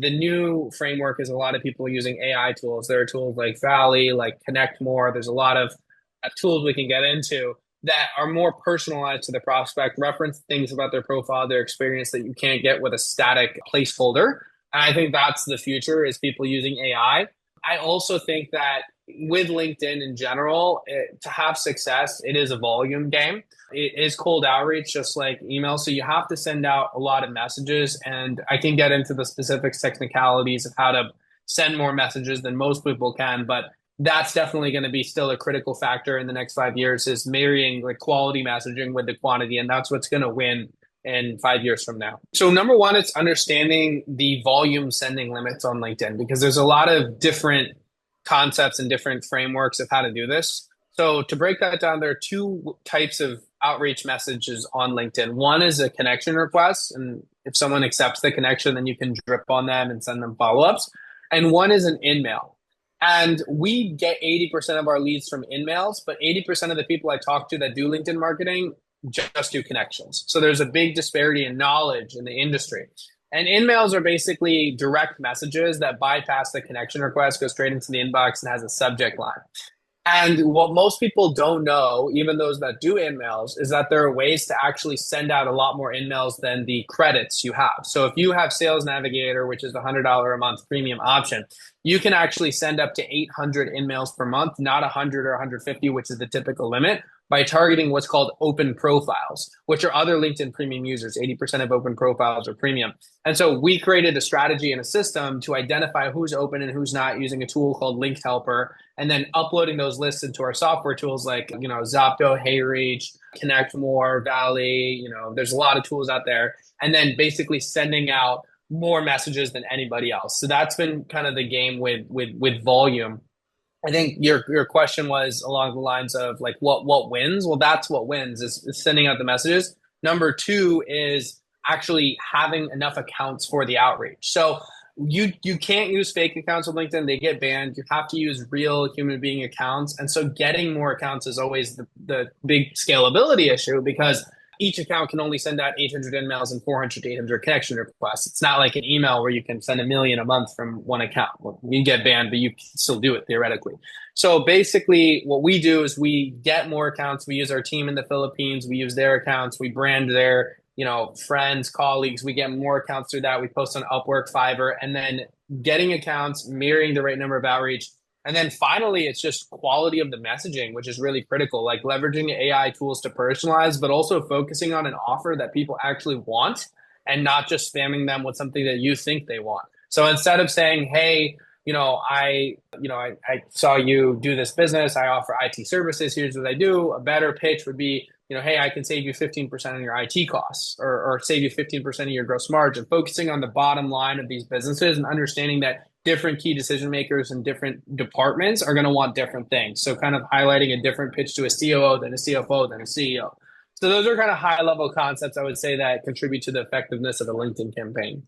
the new framework is a lot of people using AI tools. There are tools like Valley, like Connect More. There's a lot of tools we can get into that are more personalized to the prospect, reference things about their profile, their experience that you can't get with a static placeholder. And I think that's the future is people using AI. I also think that with LinkedIn in general, to have success, it is a volume game. It is cold outreach, just like email. So you have to send out a lot of messages. And I can get into the specific technicalities of how to send more messages than most people can. But that's definitely going to be still a critical factor in the next 5 years is marrying like quality messaging with the quantity. And that's what's going to win in 5 years from now. So number one, it's understanding the volume sending limits on LinkedIn because there's a lot of different concepts and different frameworks of how to do this. So to break that down, there are two types of outreach messages on LinkedIn. One is a connection request. And if someone accepts the connection, then you can drip on them and send them follow-ups. And one is an in-mail. And we get 80% of our leads from in-mails, but 80% of the people I talk to that do LinkedIn marketing just do connections. So there's a big disparity in knowledge in the industry. And in-mails are basically direct messages that bypass the connection request, go straight into the inbox and has a subject line. And what most people don't know, even those that do in-mails, is that there are ways to actually send out a lot more in-mails than the credits you have. So if you have Sales Navigator, which is the $100 a month premium option, you can actually send up to 800 in-mails per month, not 100 or 150, which is the typical limit, by targeting what's called open profiles, which are other LinkedIn premium users. 80% of open profiles are premium. And so we created a strategy and a system to identify who's open and who's not using a tool called Link Helper, and then uploading those lists into our software tools like, Zopto, HeyReach, Connect More, Valley, there's a lot of tools out there. And then basically sending out more messages than anybody else. So that's been kind of the game with volume. I think your question was along the lines of like what wins? Well, that's what wins is sending out the messages. Number two is actually having enough accounts for the outreach. So you can't use fake accounts on LinkedIn. They get banned. You have to use real human being accounts. And so getting more accounts is always the big scalability issue because each account can only send out 800 emails and 400 to 800 connection requests. It's not like an email where you can send 1 million a month from one account. Well, you get banned, but you can still do it theoretically. So basically what we do is we get more accounts. We use our team in the Philippines. We use their accounts. We brand their friends, colleagues. We get more accounts through that. We post on Upwork, Fiverr, and then getting accounts, mirroring the right number of outreach. And then finally, it's just quality of the messaging, which is really critical, like leveraging the AI tools to personalize, but also focusing on an offer that people actually want and not just spamming them with something that you think they want. So instead of saying, hey, I saw you do this business. I offer IT services. Here's what I do. A better pitch would be, hey, I can save you 15% on your IT costs or save you 15% of your gross margin, focusing on the bottom line of these businesses and understanding that different key decision makers in different departments are going to want different things. So kind of highlighting a different pitch to a COO than a CFO than a CEO. So those are kind of high level concepts I would say that contribute to the effectiveness of a LinkedIn campaign.